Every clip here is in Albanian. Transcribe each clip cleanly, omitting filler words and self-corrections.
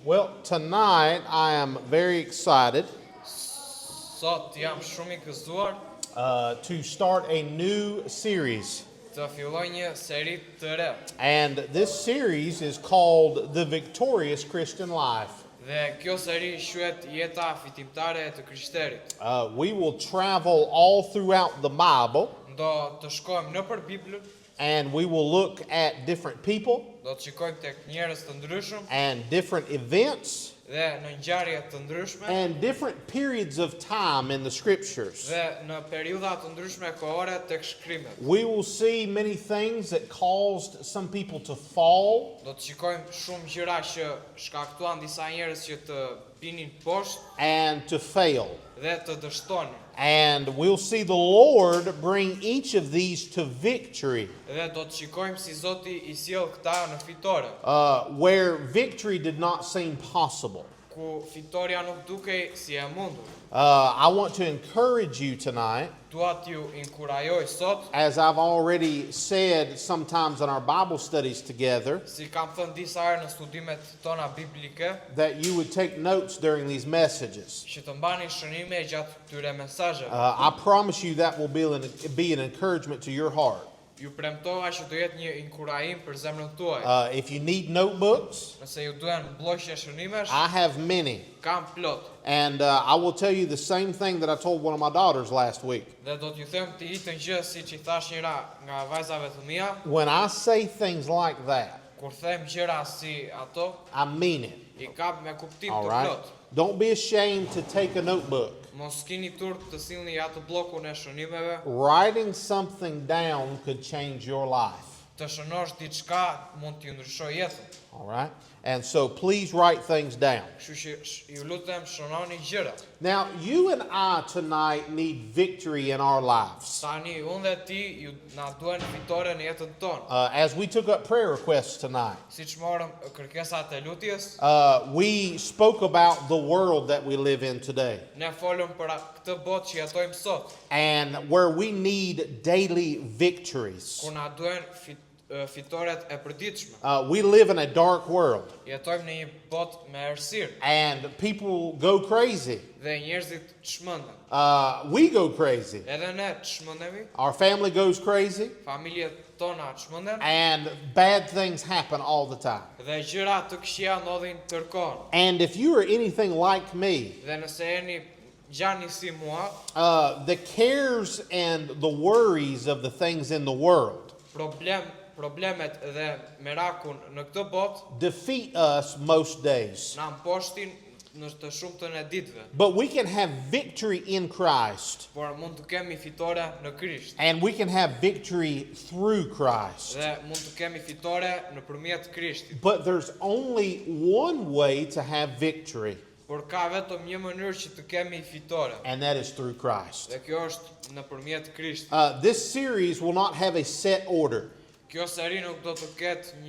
Well, tonight I am very excited Sot jam shumë I gëzuar to start a new series. të filloj një seri të re. And this series is called The Victorious Christian Life. Dhe kjo seri quhet Jeta fitimtare e të krishterit. We will travel all throughout the Bible Do të shkojmë nëpër Biblën, and we will look at different people do të shikojmë tek njerëz të ndryshëm and different events dhe në ngjarje të ndryshme and different periods of time in the scriptures. dhe në periudha të ndryshme kohore tek shkrimet. We will see many things that caused some people to fall Do të shikojmë shumë gjëra që shkaktuan disa njerëz që të binin poshtë and to fail. dhe të dështonin. And we'll see the Lord bring each of these to victory, Dhe do të shikojmë si Zoti I sjell këta në fitore, where victory did not seem possible. ku fitoria nuk dukej si e mundur. I want to encourage you tonight, Dua t'ju inkurajoj sot, as I've already said sometimes in our Bible studies together, si kam thënë disa herë në studimet tona biblike, that you would take notes during these messages. që të mbani shënime gjatë këtyre mesazheve. I promise you that will be an encouragement to your heart. Ju premtova që do jetë një inkurajim për zemrën tuaj. If you need notebooks, Nëse ju duhen bllojshje shënimesh, I have many. kam plot. And I will tell you the same thing that I told one of my daughters last week. Dhe do t'ju them të njëjtën gjë siç I thash njëra nga vajzave të mia, When I say things like that, kur them gjëra si ato, I mean it. I kap me kuptim All të right? plot. Don't be ashamed to take a notebook. Mos keni turp të sillni atë bllokun e shënimeve, Writing something down could change your life. të shënosh diçka mund t'ju ndryshoj jetën. All right? And so please write things down. Kështu që ju lutem shënoni gjëra. Now, you and I tonight need victory in our lives. Tani unë dhe ti ju na duhen fitore në jetën tonë. As we took up prayer requests tonight, Siç morëm kërkesat e lutjes, we spoke about the world that we live in today ne folëm për këtë botë që jetojmë sot, and where we need daily victories. ku na duhen fitoret e përditshme. We live in a dark world Jetojmë në një botë me errësirë and people go crazy. dhe njerëzit çmenden. We go crazy. Edhe ne çmendemi, Our family goes crazy familjet tona çmenden and bad things happen all the time. dhe gjëra të këqija ndodhin tërkohën. And if you are anything like me, Dhe nëse jeni gjani si mua, the cares and the worries of the things in the world problemet dhe merakun në këtë botë defeat us most days. na mposhtin në të shumtën e ditëve, But we can have victory in Christ, por mund të kemi fitore në Krisht and we can have victory through Christ. dhe mund të kemi fitore nëpërmjet Krishtit. But there's only one way to have victory, Por ka vetëm një mënyrë që të kemi fitore, and that is through Christ. dhe kjo është nëpërmjet Krishtit. This series will not have a set order. Kjo seri nuk do të ketë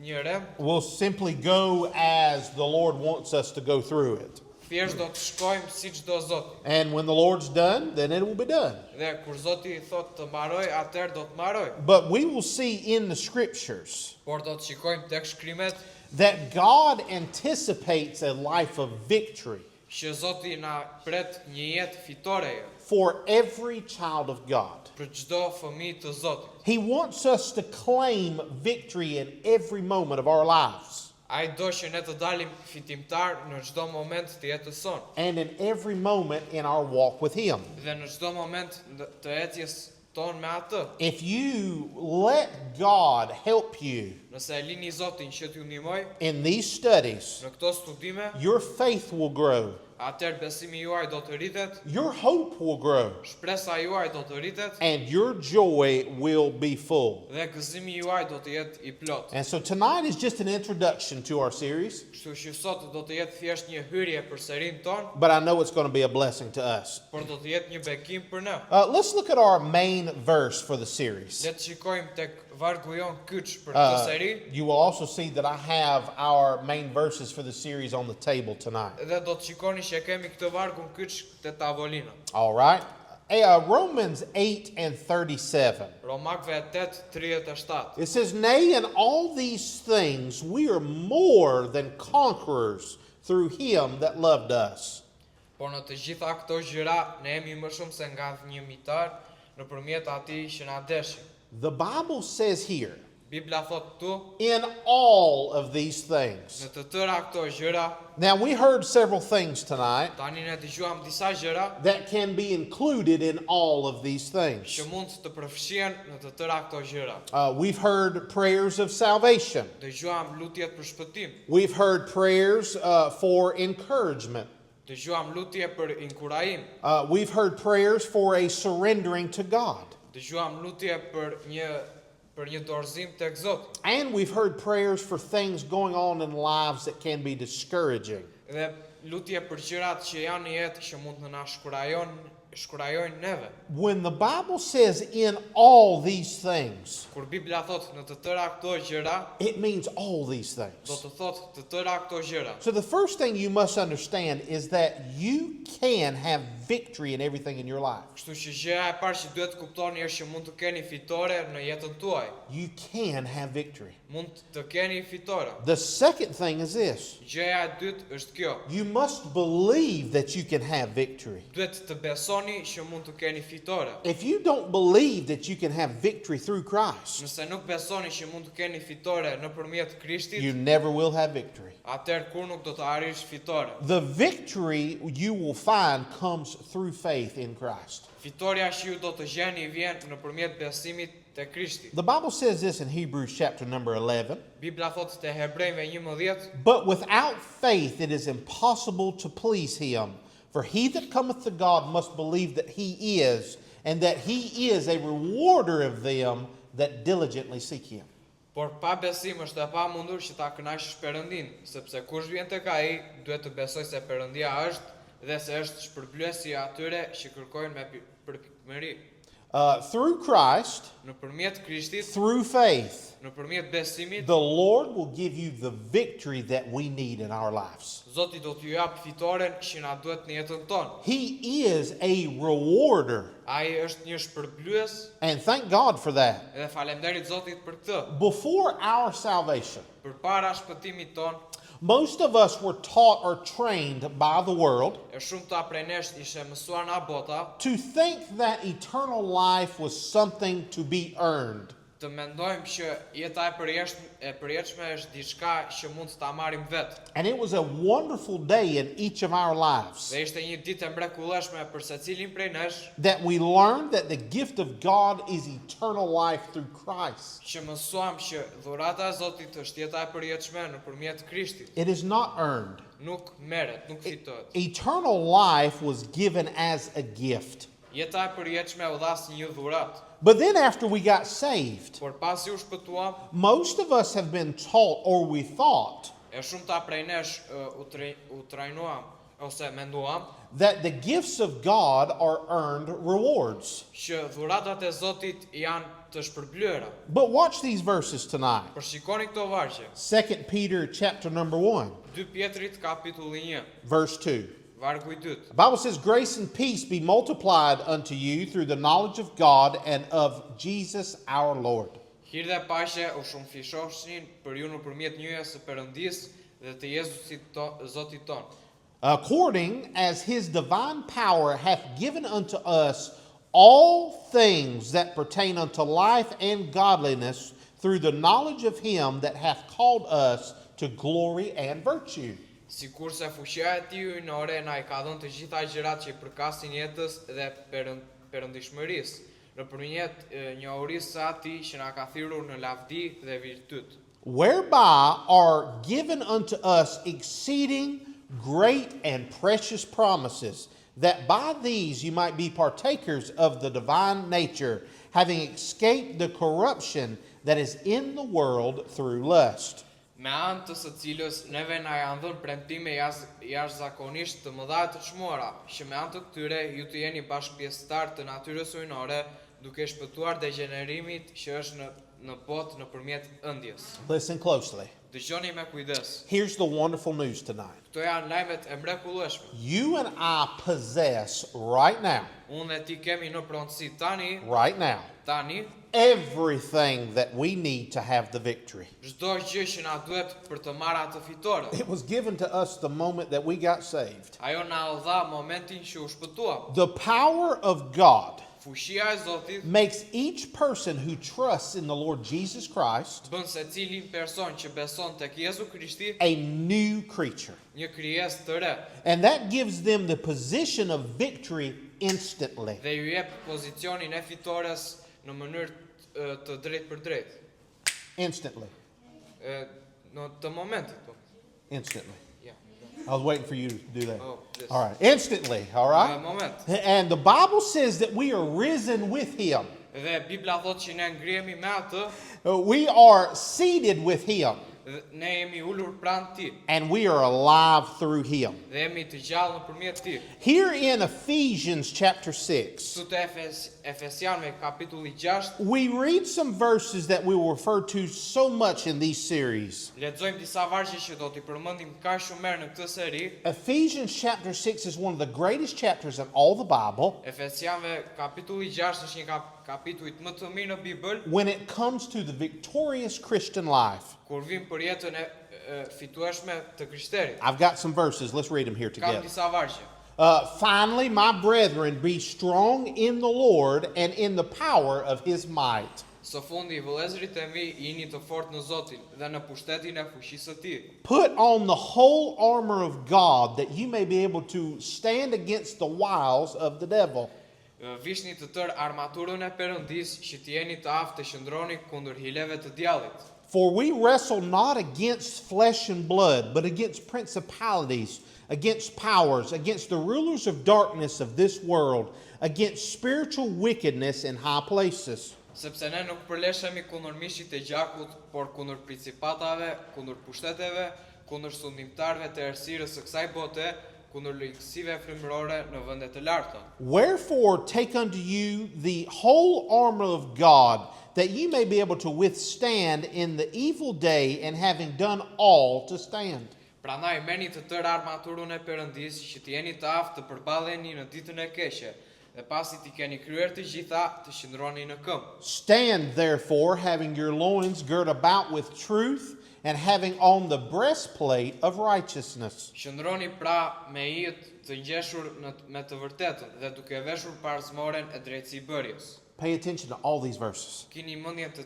një rem, We'll simply go as the Lord wants us to go through it. thjesht do të shkojmë siç do Zoti. And when the Lord's done, then it will be done. Dhe kur Zoti I thotë të mbaroj, atëherë do të mbaroj. But we will see in the scriptures Por do të shikojmë tek shkrimet that God anticipates a life of victory që Zoti na pret një jetë fitoreje for every child of God. për çdo fëmijë të Zotit. He wants us to claim victory in every moment of our lives Ai do që ne të dalim fitimtar në çdo moment të jetës sonë and in every moment in our walk with Him. dhe në çdo moment të ecjes tonë me atë. If you let God help you Nëse e lini Zotin që t'ju ndihmoj in these studies, në këto studime, your faith will grow, atëherë besimi juaj do të rritet, your hope will grow, shpresa juaj do të rritet and your joy will be full. dhe gëzimi juaj do të jetë I plot. And so tonight is just an introduction to our series, Kështu që sot do të jetë thjesht një hyrje për serinë tonë, but I know it's going to be a blessing to us. por do të jetë një bekim për ne. Let's look at our main verse for the series. Le të shikojmë tek vargu jon kyç për këtë seri. You will also see that I have our main verses for the series on the table tonight. Dhe do të shikoni që kemi këtë vargun kyç te tavolina. All right? Romans 8:37. Romakve 8:37. It says, "Nay, in all these things we are more than conquerors through him that loved us." Por në të gjitha këto gjëra ne jemi më shumë se nga një mitar nëpërmjet atij që na deshi. The Bible says here, Bibla thot këtu, in all of these things. në të tëra këto gjëra, Now, we heard several things tonight tani ne dëgjuam disa gjëra that can be included in all of these things. që mund të përfshihen në të tëra këto gjëra. We've heard prayers of salvation. Dëgjuam lutjet për shpëtim, We've heard prayers for encouragement. dëgjuam lutje për inkurajim, We've heard prayers for a surrendering to God. dëgjuam lutje për një dorëzim tek Zoti. And we've heard prayers for things going on in lives that can be discouraging. Dhe lutje për gjërat që janë në jetë që mund të na shkurajojnë neve. When the Bible says in all these things, Kur Bibla thot në të tëra këto gjëra, it means all these do things. të thot të tëra këto gjëra. So the first thing you must understand is that you can have victory in everything in your life. Kështu që gjëja e parë që duhet të kuptoni është që mund të keni fitore në jetën tuaj. You can have victory. Mund të keni fitore. The second thing is this. Gjëja e dytë është kjo. You must believe that you can have victory. Duhet të besoni që mund të keni fitore. If you don't believe that you can have victory through Christ, Nëse nuk besoni që mund të keni fitore nëpërmjet Krishtit, you never will have victory. atëherë kur nuk do të arrish fitore. The victory you will find comes through faith in Christ. Fitoria që ju do të gjeni vjen nëpërmjet besimit te Krishti. The Bible says this in Hebrews chapter number 11. Bibla thot te Hebrejve 11, But without faith it is impossible to please him. For he that cometh to God must believe that he is, and that he is a rewarder of them that diligently seek him. por pa besim është e pamundur që ta kënaqësh Perëndin, sepse kush vjen tek ai duhet të besojë se Perëndia është dhe se është shpërblyesi i atyre që kërkojnë me përpikmëri. Through Christ, Nëpërmjet Krishtit, through faith, nëpërmjet besimit, the Lord will give you the victory that we need in our lives. Zoti do t'ju jap fitoren që na duhet në jetën tonë. He is a rewarder, Ai është një shpërblyes and thank God for that. dhe falenderit Zotit për këtë. Before our salvation, Përpara shpëtimit ton, most of us were taught or trained by the world e shumëta prej nesh ishe mësuar nga bota to think that eternal life was something to be earned. të mendojmë që jeta e përjetshme është diçka që mund të ta marrim vetë. And it was a wonderful day in each of our lives Dhe ishte një ditë e mrekullueshme për secilin prej nesh, that we learned that the gift of God is eternal life through Christ. që mësuam që dhurata e Zotit është jeta e përjetshme nëpërmjet Krishtit. It is not earned. Nuk merret, nuk fitohet. Eternal life was given as a gift. Jeta e përjetshme u dha si një dhuratë. But then after we got saved, Por pasi u shpëtuam, most of us have been taught, or we thought, e shumëta prej nesh u trajnuam ose menduam that the gifts of God are earned rewards. që dhuratat e Zotit janë të shpërblyera. But watch these verses tonight. Por shikoni këto vargje. 2 Peter chapter number 1, 2 Pjetrit kapitulli 1, verse 2. vargu I 2. The Bible says, "Grace and peace be multiplied unto you through the knowledge of God and of Jesus our Lord." Hir dhe paqe u shumëfishoshin për ju nëpërmjet njëjës së Perëndisë dhe të Jezusit Zotit ton. According as his divine power hath given unto us all things that pertain unto life and godliness through the knowledge of him that hath called us to glory and virtue. Sikur se fuqia e tij ynore na I ka dhënë të gjitha gjërat që I përkasin jetës dhe perëndishmërisë, nëpërmjet njohurisë së Atij që na ka thirrur në lavdi dhe virtyt. Whereby are given unto us exceeding great and precious promises, that by these you might be partakers of the divine nature, having escaped the corruption that is in the world through lust. Me anë të së cilës neve na janë dhënë premtime jashtëzakonisht të mëdha të çmuara, që me anë të këtyre ju të jeni bashkëpjesëtar të natyrës ujnore, duke shpëtuar degenerimit që është në botë nëpërmjet ëndjes. Listen closely. Dëgjoni me kujdes. Here's the wonderful news tonight. Këto janë lajmet e mrekullueshme. You and I possess right now, Unë dhe ti kemi në pronësi tani, everything that we need to have the victory. çdo gjë që na duhet për të marrë atë fitore. It was given to us the moment that we got saved. Ajo na u dha momentin që u shpëtuam. The power of God Fuqia e Zotit makes each person who trusts in the Lord Jesus Christ bën secilin person që beson tek Jezu Krishti a new creature. një krijesë të re And that gives them the position of victory instantly. dhe ju jep pozicionin e fitores në mënyrë të drejtë për drejtë. Instantly. Në të momentit, po. Instantly. Ja. I was waiting for you to do that. Oh, yes. All right. Instantly. All right. Moment. And the Bible says that we are risen with him. Dhe Bibla thotë që ne ngrihemi me atë, We are seated with him. dhe ne jemi ulur pranë tij And we are alive through him. dhe jemi të gjallë nëpërmjet tij. Here in Ephesians chapter 6, Këtu te Efesianëve kapitulli 6, we read some verses that we will refer to so much in these series. lexojmë disa vargje që do t'i përmendim kaq shumë herë në këtë seri. Ephesians chapter 6 is one of the greatest chapters in all the Bible Efesianëve kapitulli 6 është një kapitujt më të mirë në Bibël when it comes to the victorious Christian life. kur vim për jetën e fitueshme të krishterit. I've got some verses. Let's read them here Kam together. disa vargje. Finally, my brethren, be strong in the Lord and in the power of his might. Së fundi, vëllezërit e mi, jini të fortë në Zotin dhe në pushtetin e fuqisë së tij. Put on the whole armor of God that you may be able to stand against the wiles of the devil. Vishni të tërë armaturën e Perëndis që të jeni të aftë të shndroni kundër hileve të djallit. For we wrestle not against flesh and blood, but against principalities, against powers, against the rulers of darkness of this world, against spiritual wickedness in high places. Sepse ne nuk përleshemi kundër mishit e gjakut, por kundër principatave, kundër pushteteve, kundër sundimtarëve të errësirës së kësaj bote, kundër ligësive frymërore në vende të larta. Wherefore take unto you the whole armor of God, that ye may be able to withstand in the evil day, and having done all to stand. Prandaj merrni të tërë armaturën e Perëndis që të jeni të aftë të përballeni në ditën e keqe, dhe pasi t'i keni kryer të gjitha, të qëndroni në këmbë. Stand therefore, having your loins girt about with truth, and having on the breastplate of righteousness. Qëndroni pra me hijet të ngjeshur me të vërtetën dhe duke veshur parzmoren e drejtësi bërjes. Pay attention to all these verses. Kini mendjen të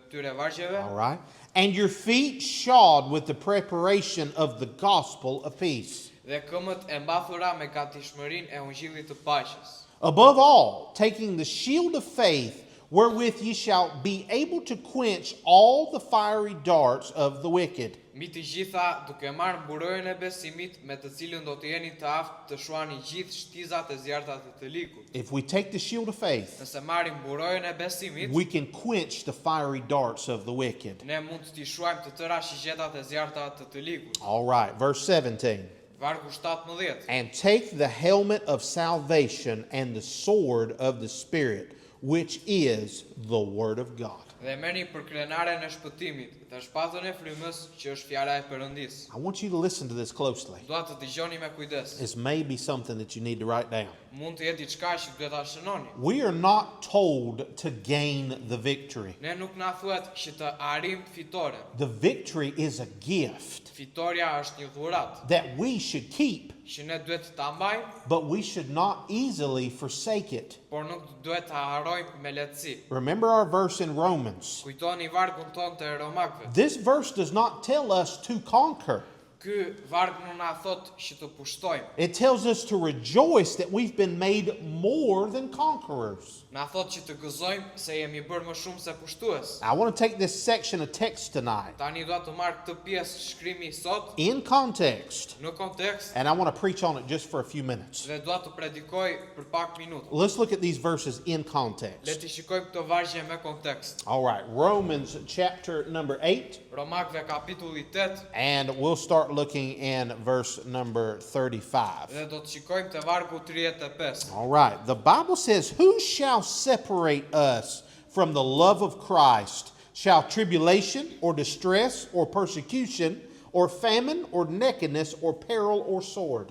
tyre vargjeve. All right? And your feet shod with the preparation of the gospel of peace. Dhe këmbët e mbathura me gatishmërinë e ungjillit të paqes. Above all, taking the shield of faith, wherewith ye shall be able to quench all the fiery darts of the wicked. Mbi të gjitha, duke marrë mburojën e besimit, me të cilën do të jeni të aftë të shuani gjithë shtizat e zjarrtat e të likut. If we take the shield of faith, Nëse marrim mburojën e besimit, we can quench the fiery darts of the wicked. ne mund të shuajmë të tëra shigjetat e zjarrta të likut. All right, verse 17. Vargu 17. And take the helmet of salvation and the sword of the Spirit, which is the word of God. Dhe merrni për krenaren e shpëtimit dhe shpatën e frymës që është fjala e Perëndis. I want you to listen to this closely. Dua të dëgjoni me kujdes. This may be something that you need to write down. Mund të jetë diçka që duhet ta shënoni. We are not told to gain the victory. Ne nuk na thuhet që të arrim fitoren. The victory is a gift Fitoria është një dhuratë that we should keep, që ne duhet ta mbajmë, but we should not easily forsake it. por nuk duhet ta harrojmë me lehtësi. Remember our verse in Romans. Kujtoni vargun ton të Romakëve. This verse does not tell us to conquer. Ky varg nuk na thot që të pushtojmë. It tells us to rejoice that we've been made more than conquerors. Na thot që të gëzojmë se jemi bërë më shumë se pushtues. I want to take this section of text tonight Tani dua të marr këtë pjesë shkrimi sot in context, në kontekst and I want to preach on it just for a few minutes. dhe dua të predikoj për pak minuta. Let's look at these verses in Le context. të shikojmë këto vargje me kontekst. All right, Romans chapter number 8, Romakëve kapitulli 8 and we'll start looking in verse number 35. dhe do të shikojmë te vargu 35. All right, the Bible says, "Who shall separate us from the love of Christ? shall tribulation or distress or persecution or famine or nakedness or peril or sword.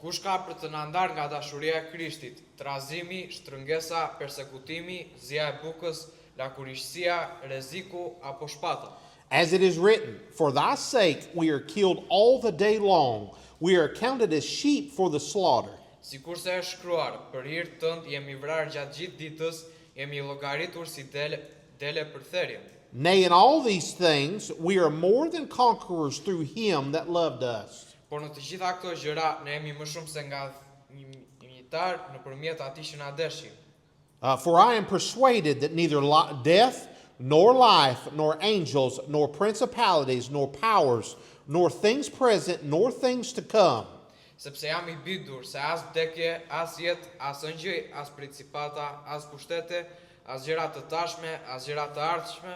Kush ka për të na ndarë nga dashuria e Krishtit, trazimi, shtrëngesa, persekutimi, zja e bukës, lakurishtësia, rreziku apo shpata. As it is written, for thy sake we are killed all the day long, we are counted as sheep for the slaughter. Sikurse është shkruar, për hir tënd jemi vrarë gjatë gjithë ditës, jemi llogaritur si dele për therrje. Nay, in all these things we are more than conquerors through him that loved us. Por në të gjitha këto gjëra ne jemi më shumë se nga njëtar nëpërmjet atij që na dëshi. For I am persuaded that neither death, nor life, nor angels, nor principalities, nor powers, nor things present, nor things to come, Sepse jam I bidur se as vdekje, as jetë, as ëngjëj, as principata, as pushtete, as gjëra të tashme, as gjëra të ardhshme,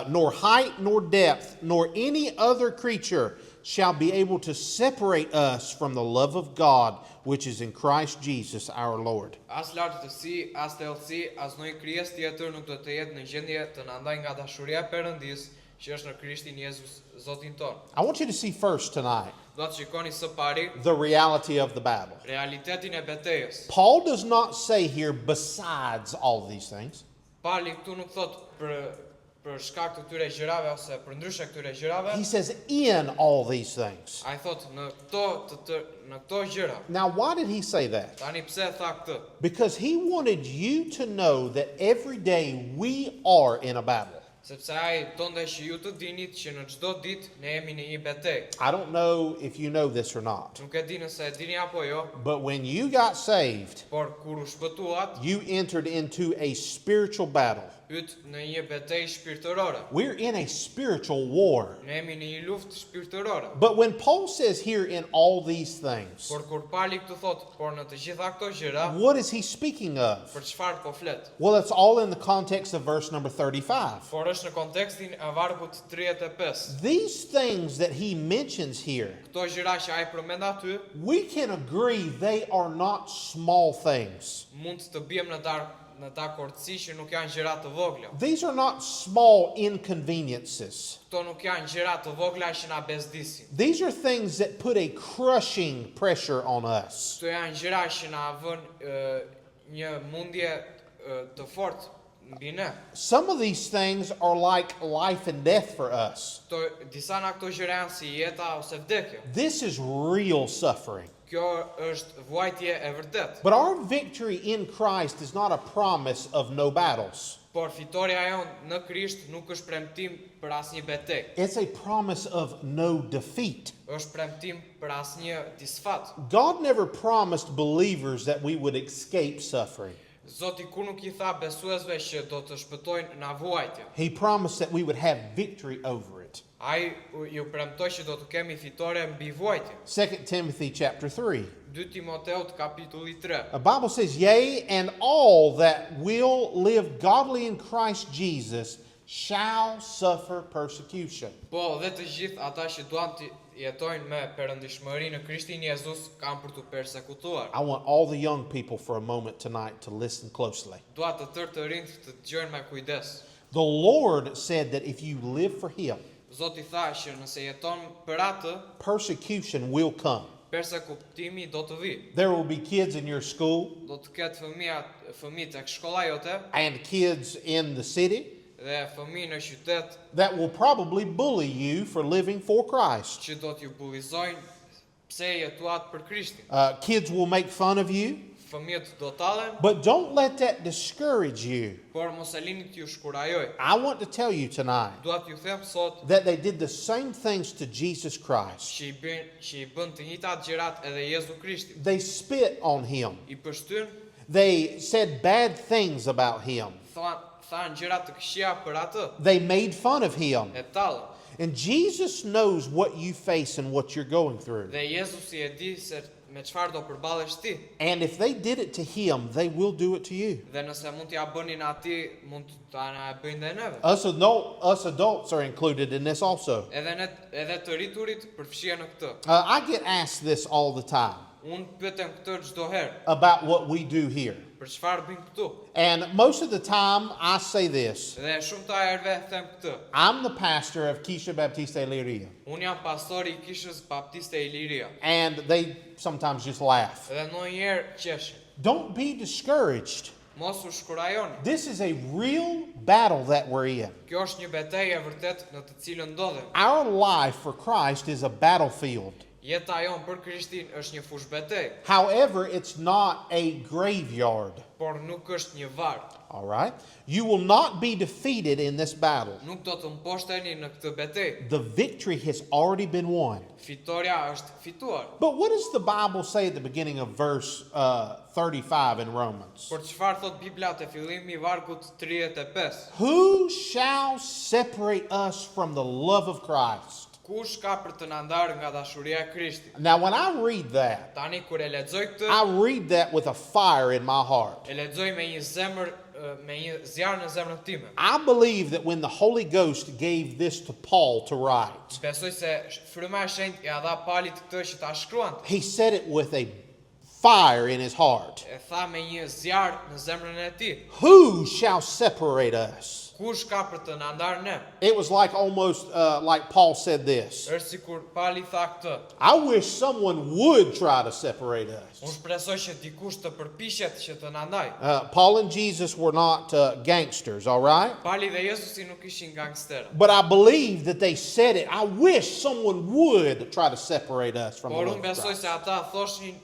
nor height, nor depth, nor any other creature shall be able to separate us from the love of God, which is in Christ Jesus our Lord. as lartësi, as thellësi, as ndonjë krijesë tjetër nuk do të jetë në gjendje të na ndajë nga dashuria e Perëndis që është në Krishtin Jezus Zotin ton. I want you to see first tonight Do të shikoni së pari the reality of the battle. realitetin e betejës. Paul does not say here besides all of these things. Pali këtu nuk thot për shkak të këtyre gjërave ose për ndryshe këtyre gjërave. He says in all these things. Ai thot në këto gjëra. Now, why did he say that? Tani pse tha këtë? Because he wanted you to know that every day we are in a battle. Sepse ai donte që ju të dinit që në çdo ditë ne jemi në një betejë. I don't know if you know this or not, Nuk e di nëse e dini apo jo, but when you got saved, por kur u shpëtuat, you entered into a spiritual battle. hyt në një betejë shpirtërore. We're in a spiritual war. Ne jemi në një luftë shpirtërore. But when Paul says here in all these things, Por kur Pali këtu thot, por në të gjitha këto gjëra, what is he speaking of? për çfarë po flet? Well, it's all in the context of verse number 35. Por është në kontekstin e vargut 35. These things that he mentions here, Këto gjëra që ai përmend aty, we can agree they are not small things. mund të biem në dakordsi që nuk janë gjëra të vogla. These are not small inconveniences. Këto nuk janë gjëra të vogla që na bezdisin. These are things that put a crushing pressure on us. Këto janë gjëra që na vën një mundje të fortë mbi ne. Some of these things are like life and death for us. Disa nga këto gjëra janë si jeta ose vdekja. This is real suffering. Kjo është vuajtje e vërtet. But our victory in Christ is not a promise of no battles. Por fitoria jonë në Krisht nuk është premtim për asnjë betejë. It's a promise of no defeat. Është premtim për asnjë disfat. God never promised believers that we would escape suffering. Zoti kur nuk I tha besuesve që do të shpëtojnë nga vuajtja. He promised that we would have victory over it. Ai ju premtoi që do të kemi fitore mbi vuajtje. 2 Timothy chapter 3. 2 Timoteut kapitulli 3. The Bible says, yea, and all that will live godly in Christ Jesus shall suffer persecution. Po, dhe të gjithë ata që duan të jetojnë me perëndishmëri në Krishtin Jezus kanë për të persekutuar. I want all the young people for a moment tonight to listen closely. Dua të tërë të rinjt të dëgjojnë me kujdes. The Lord said that if you live for Him, Zoti tha që nëse jeton për atë, persecution will come. persekutimi do të vi. There will be kids in your school Do të ketë fëmijë tek shkolla jote and kids in the city dhe fëmijë në qytet that will probably bully you for living for Christ. që do t'ju bullizojnë pse jetuat për Krishtin. Kids will make fun of you, Fëmijët do tallen, but don't let that discourage you. por mos e lini t'ju shkurajoj. I want to tell you tonight Dua t'ju them sot that they did the same things to Jesus Christ. që I bën të njëjtat gjërat edhe Jezu Krishti. They spit on Him. I përshtyn, They said bad things about Him. thanë gjëra të këqija për atë, They made fun of Him. e tallën. And Jesus knows what you face and what you're going through. Dhe Jezusi e di se me çfarë do përballesh ti. And if they did it to Him, they will do it to you. Dhe nëse mund t'ja bënin atij, mund ta na bëjnë dhe neve. Us adults are included in this also. Edhe të rriturit përfshihen në këtë. I get asked this all the time Unë pyetem këtë çdo herë about what we do here. për çfarë bëjmë këtu? And most of the time I say this. Dhe shumë të herëve them këtë. I'm the pastor of Kisha Baptiste Liria. Unë jam pastori I Kishës Baptiste e Liria. And they sometimes just laugh. Dhe ndonjëherë qeshin. Don't be discouraged. Mos u shkurajoni. This is a real battle that we're in. Kjo është një betejë e vërtet në të cilën ndodhem. Our life for Christ is a battlefield. Jeta jonë për Krishtin është një fushë betejë, However, it's not a graveyard. por nuk është një varg. All right? You will not be defeated in this battle. Nuk do të mposhteni në këtë betejë. The victory has already been won. Fitoria është fituar. But what does the Bible say at the beginning of verse 35 in Romans? Por çfarë thot Bibla te fillimi I vargut 35? Who shall separate us from the love of Christ? Kush ka për të na ndarë nga dashuria e Krishtit? Now, when I read that, Tani kur e lexoj këtë, I read that with a fire in my heart. e lexoj me një zemër, me një zjarr në zemrën time. I believe that when the Holy Ghost gave this to Paul to write, Besoj se fryma e shenjtë ja dha Palit këtë që ta shkruante. he said it with a fire in his heart. E tha me një zjarr në zemrën e tij. Who shall separate us? Kush ka për të na ndarë ne? It was like almost like Paul said this. Është sikur Pali tha këtë. I wish someone would try to separate us. Unë shpresoj që dikush të përpiqet që të na ndaj. Paul and Jesus were not gangsters, all right? Pali dhe Jezusi nuk ishin gangsterë. But I believe that they said it. I wish someone would try to separate us from the Por love unë of besoj Christ. se ata thoshin,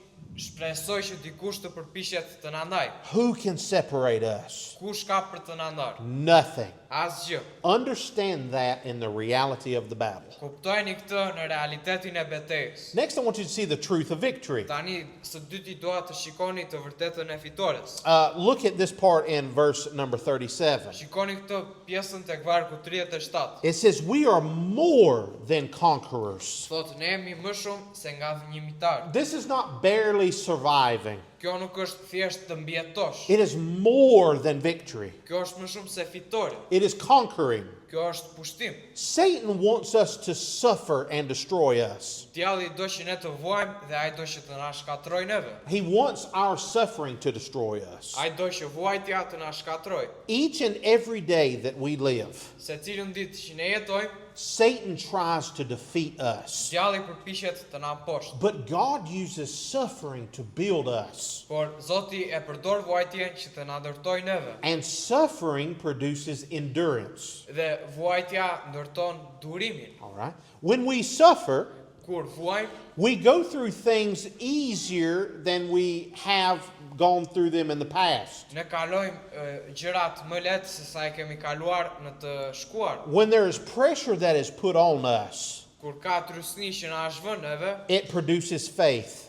shpresoj që dikush të përpiqet të na ndaj. Who can separate us? Kush ka për të na ndarë? Nothing. Asgjë. Understand that in the reality of the battle. Kuptojeni këtë në realitetin e betejës. Next, I want you to see the truth of victory. Tani, së dyti doa të shikoni të vërtetën e fitores. Look at this part in verse number 37. Shikoni këtë pjesën tek vargu 37. It says, we are more than conquerors. Thot, ne jemi më shumë se nga dhënjimitar. This is not barely surviving. Kjo nuk është thjesht të mbjetosh. It is more than victory. Kjo është më shumë se fitore. It is conquering. Kjo është pushtim. Satan wants us to suffer and destroy us. Djalli do që ne të vuajmë dhe ai do që të na shkatrojë neve. He wants our suffering to destroy us. Ai do që vuajtja të na shkatrojë. Each and every day that we live, Se cilën ditë që ne jetojmë, Satan tries to defeat us. djalli përpiqet të na mposhtë. But God uses suffering to build us. Por Zoti e përdor vuajtjen që të na ndërtojë neve. And suffering produces endurance. Dhe vuajtja ndërton durimin. All right? When we suffer, Kur vuajmë, we go through things easier than we have gone through them in the past. ne kalojmë gjërat më lehtë se sa e kemi kaluar në të shkuar. When there is pressure that is put on us, Kur ka trysni që na është vënë neve, it produces faith.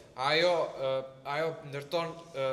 ajo ndërton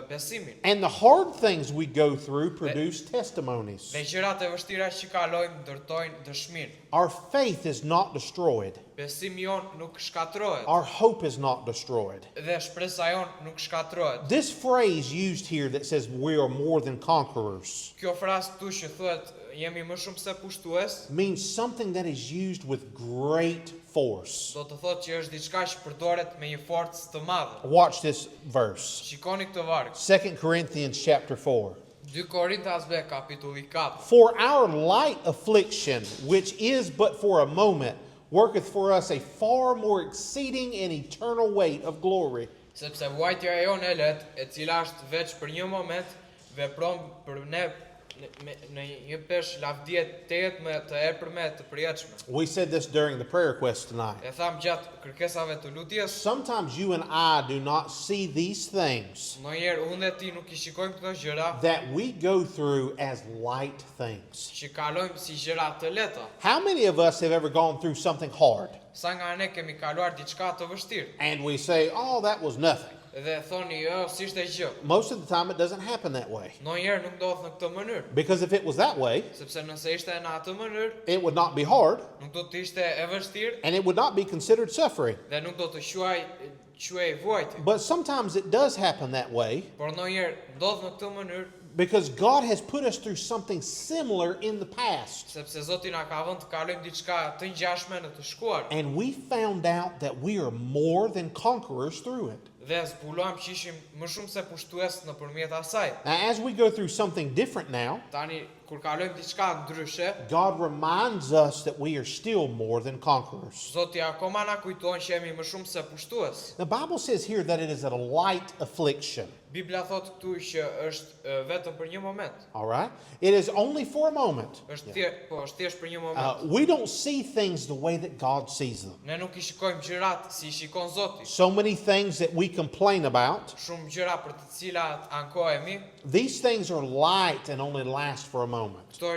besimin. And the hard things we go through produce testimonies. Dhe gjërat e vështira që kalojmë ndërtojnë dëshminë. Our faith is not destroyed. Besimi jon nuk shkatrohet Our hope is not destroyed. dhe shpresa jon nuk shkatrohet. This phrase used here that says we are more than conquerors Kjo frazë këtu që thuhet jemi më shumë se pushtues, means something that is used with great force. do të thotë që është diçka që përdoret me një forcë të madhe. Watch this verse. Shikoni këtë varg. 2 Corinthians chapter 4. 2 Korintasve kapitulli 4. For our light affliction, which is but for a moment, worketh for us a far more exceeding and eternal weight of glory. Sepse vuajtja e jonë e lehtë, e cila është veç për një moment, vepron për ne në një pesh lavdije të jetme, të epërme, të përjetshme. We said this during the prayer request tonight. E tham gjatë kërkesave të lutjes, Sometimes you and I do not see these things ndonjëherë unë dhe ti nuk I shikojmë këto gjëra that we go through as light things. që kalojmë si gjëra të lehta. How many of us have ever gone through something hard Sa nga ne kemi kaluar diçka të vështirë and we say, oh, that was nothing? dhe thoni, si ishte gjë. Most of the time it doesn't happen that way. Ndonjëherë nuk ndodh në këtë mënyrë, Because if it was that way, sepse nëse ishte në atë mënyrë, it would not be hard nuk do të ishte e vështirë and it would not be considered suffering. dhe nuk do të quhej vuajtje. But sometimes it does happen that way Por ndonjëherë ndodh në këtë mënyrë because God has put us through something similar in the past. sepse Zoti na ka vënë të kalojmë diçka të ngjashme në të shkuar And we found out that we are more than conquerors through it. dhe zbuluam që ishim më shumë se pushtues nëpërmjet asaj. Now, as we go through something different now, Tani kur kalojmë diçka ndryshe, God reminds us that we are still more than conquerors. Zoti akoma na kujton që jemi më shumë se pushtues. The Bible says here that it is a light affliction. Bibla thot këtu që është vetëm për një moment. All right? It is only for a moment. Është thjesht për një moment. We don't see things the way that God sees them. Ne nuk I shikojmë gjërat si I shikon Zoti. So many things that we complain about, Shumë gjëra për të cilat ankohemi, these things are light and only last for a moment. këto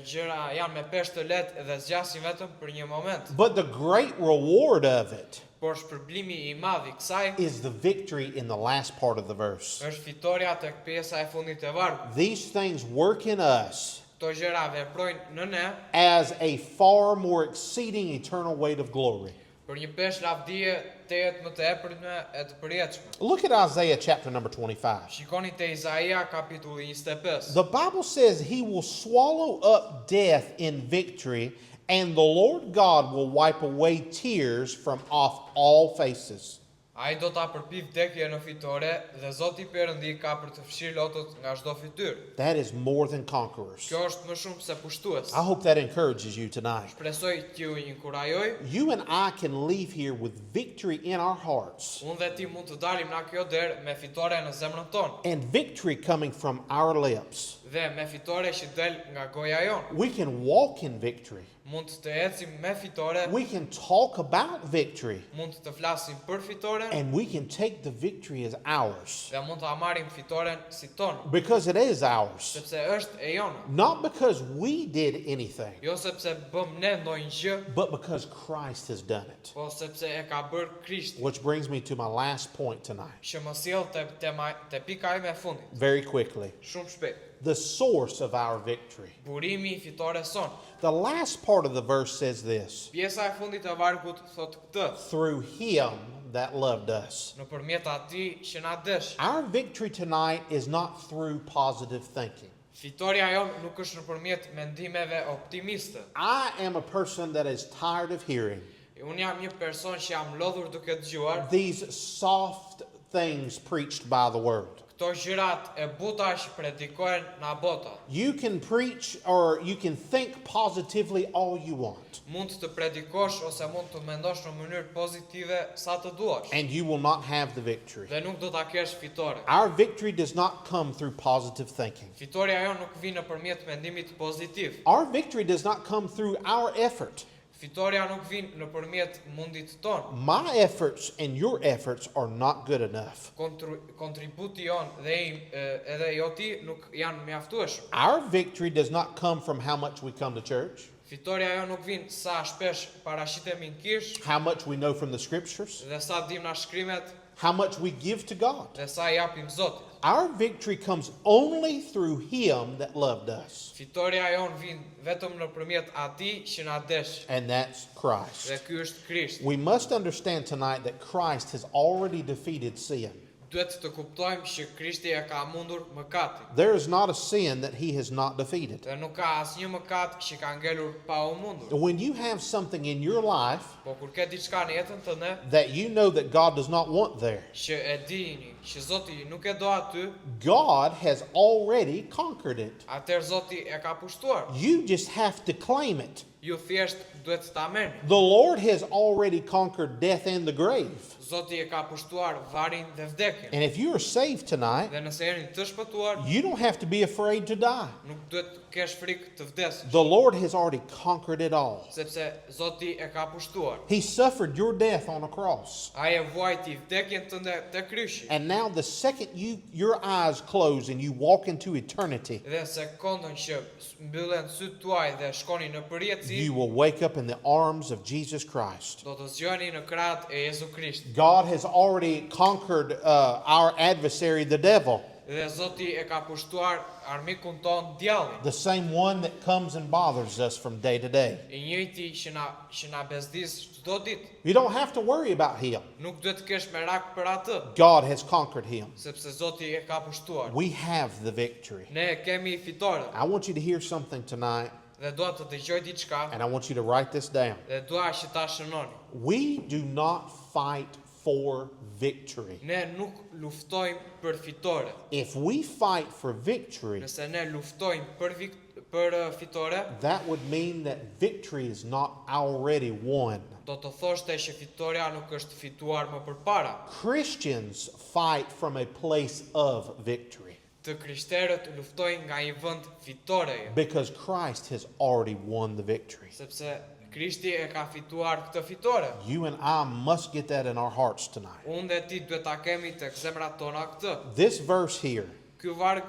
gjëra janë me peshë të lehtë dhe zgjasin vetëm për një moment. But the great reward of it Por shpërblimi I madh I kësaj is the victory in the last part of the verse. është fitoria tek pjesa e fundit e vargut. These things work in us Këto gjëra veprojnë në ne as a far more exceeding eternal weight of glory. për një peshë lavdie të jetë më të epërme e të përjetshme. Look at Isaiah chapter number 25. Shikoni te Izaia kapitulli 25. The Bible says he will swallow up death in victory, and the Lord God will wipe away tears from off all faces. Ai do ta përpi vdekje në fitore dhe Zoti Perëndi ka për të fshirë lotët nga çdo fytyrë. That is more than conquerors. Kjo është më shumë se pushtues. I hope that encourages you tonight. Shpresoj t'ju inkurajoj. You and I can leave here with victory in our hearts Unë dhe ti mund të dalim nga kjo derë me fitore në zemrën tonë and victory coming from our lips. dhe me fitore që del nga goja jonë. We can walk in victory. Mund të ecim me fitore, We can talk about victory, mund të flasim për fitoren and we can take the victory as ours dhe mund ta marrim fitoren si tonë, because it is ours. sepse është e jona. Not because we did anything, Jo sepse bëm ne ndonjë gjë, but because Christ has done it. po sepse e ka bërë Krishti. Which brings me to my last point tonight, Që më sjell te pika ime e fundit, very quickly. shumë shpejt. The source of our victory. Burimi I fitores son. The last part of the verse says this: Pjesa e fundit e vargut thot këtë: through him that loved us. nëpërmjet atij që na dësh. Our victory tonight is not through positive thinking. Fitoria jon nuk është nëpërmjet mendimeve optimiste. I am a person that is tired of hearing Unë jam një person që jam lodhur duke dëgjuar these soft things preached by the world. këto gjërat e buta që predikohen na bota. You can preach or you can think positively all you want, Mund të predikosh ose mund të mendosh në mënyrë pozitive sa të duash and you will not have the victory. dhe nuk do ta kesh fitore. Our victory does not come through positive thinking. Fitoria jon nuk vjen nëpërmjet mendimit pozitiv. Our victory does not come through our effort. Fitoria nuk vjen nëpërmjet mundit ton. My efforts and your efforts are not good enough. Kontributi jon dhe im edhe joti nuk janë mjaftueshëm. Our victory does not come from how much we come to church, Fitoria jon nuk vjen sa shpesh parashitemi në kish how much we know from the scriptures, dhe sa dim na shkrimet how much we give to God. dhe sa japim Zotit. Our victory comes only through him that loved us, Fitoria jon vjen vetëm nëpërmjet atij që na desh and that's Christ. dhe ky është Krishti. We must understand tonight that Christ has already defeated sin. Duhet të kuptojmë që Krishti e ka mundur mëkatin. There is not a sin that he has not defeated. Dhe nuk ka asnjë mëkat që ka ngelur pa u mundur. When you have something in your life Po kur ke diçka në jetën tënde that you know that God does not want there, që e dini që Zoti nuk e do aty, God has already conquered it. atëherë Zoti e ka pushtuar. You just have to claim it. Ju thjesht duhet ta merrni. The Lord has already conquered death and the grave. Zoti e ka pushtuar varin dhe vdekjen. And if you are saved tonight, Dhe nëse jeni të shpëtuar, you don't have to be afraid to die. nuk duhet të kesh frikë të vdesësh, The Lord has already conquered it all. sepse Zoti e ka pushtuar. He suffered your death on a cross. Ai e vuajti vdekjen tënde te kryqi. And now the second your eyes close and you walk into eternity, Dhe sekondën që mbyllen sytë tuaj dhe shkoni në përjetësi, you will wake up in the arms of Jesus Christ. do të zgjoni në krahët e Jezu Krishtit. God has already conquered our adversary, the devil, Dhe Zoti e ka pushtuar armikun ton djallin, the same one that comes and bothers us from day to day. I njëjti që na bezdis çdo ditë. You don't have to worry about him. Nuk duhet të kesh merak për atë, God has conquered him. sepse Zoti e ka pushtuar. We have the victory. Ne kemi fitore I want you to hear something tonight, dhe dua të dëgjoj diçka and I want you to write this down. dhe dua që ta shënoni. We do not fight for victory. Ne nuk luftojmë për fitore. If we fight for victory, Nëse ne luftojmë për fitore, that would mean that victory is not already won. do të thoshte që fitoria nuk është fituar më përpara. Christians fight from a place of victory Të krishterët luftojnë nga një vend fitoreje, because Christ has already won the victory. sepse Krishti e ka fituar këtë fitore. You and I must get that in our hearts tonight. Unë dhe ti duhet ta kemi tek zemrat tona këtë. This verse here Ky varg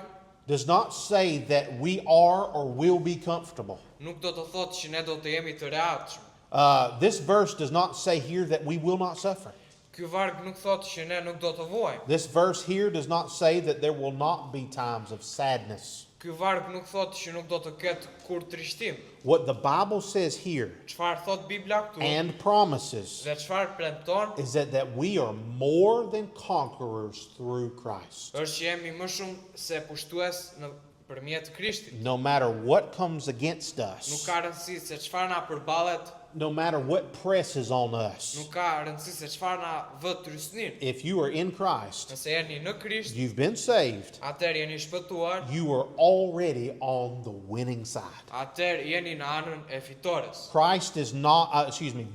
does not say that we are or will be comfortable. nuk do të thotë që ne do të jemi të rehatshëm. This verse does not say here that we will not suffer. Ky varg nuk thotë që ne nuk do të vuajmë. This verse here does not say that there will not be times of sadness. Ky varg nuk thotë që nuk do të ketë kur trishtim. What the Bible says here Çfarë thot Bibla këtu? and promises Dhe çfarë premton? is that we are more than conquerors through Christ. Është që jemi më shumë se pushtues në përmjet Krishtit. No matter what comes against Nuk us, ka rëndësi se çfarë na përballet, no matter what presses on us, nuk ka rëndësi se çfarë na vë trysnin. if you are in Christ, Nëse jeni në Krisht, you've been saved, atëherë jeni shpëtuar, you are already on the winning side. atëherë jeni në anën e fitores. Christ is not,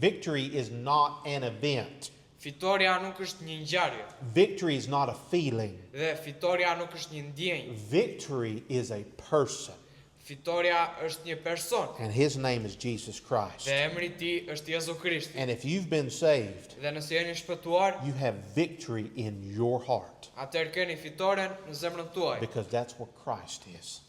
victory is not an event. Fitoria nuk është një ngjarje Victory is not a feeling. dhe fitoria nuk është një ndjenjë. Victory is a person, Fitoria është një person and his name is Jesus Christ. dhe emri I tij është Jezu Krishti. And if you've been saved, Dhe nëse jeni shpëtuar, you have victory in your heart atëherë keni fitoren në zemrën tuaj, because that's what Christ is.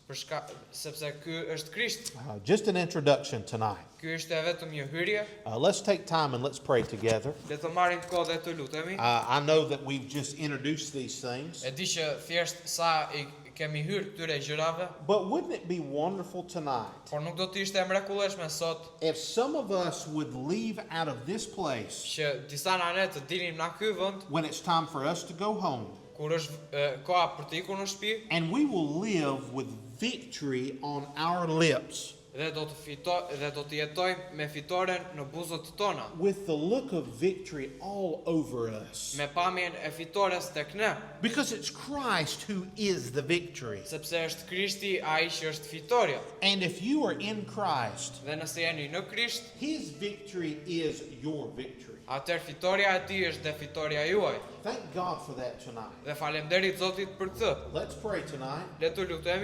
sepse ky është Krishti. Just an introduction tonight. Ky është e vetëm një hyrje. Let's take time and let's pray together. Le të marrim kohë dhe të lutemi. I know that we've just introduced these things, E di që thjesht sa I kemi hyrë këtyre gjërave, but wouldn't it be wonderful tonight por nuk do të ishte e mrekullueshme sot if some of us would leave out of this place që disa nga ne të dinim nga ky vend when it's time for us to go home, kur është koha për të ikur në shtëpi and we will live with victory on our lips, dhe do të jetojmë me fitoren në buzët tona, with the look of victory all over us, me pamjen e fitores tek ne, because it's Christ who is the victory. sepse është Krishti ai që është fitoria. And if you are in Christ, Dhe nëse jeni në Krisht, his victory is your victory. atëherë fitoria e tij është dhe fitoria juaj. Thank God for that tonight. Dhe falenderit Zotit për këtë. Let's pray tonight. Le të lutemi.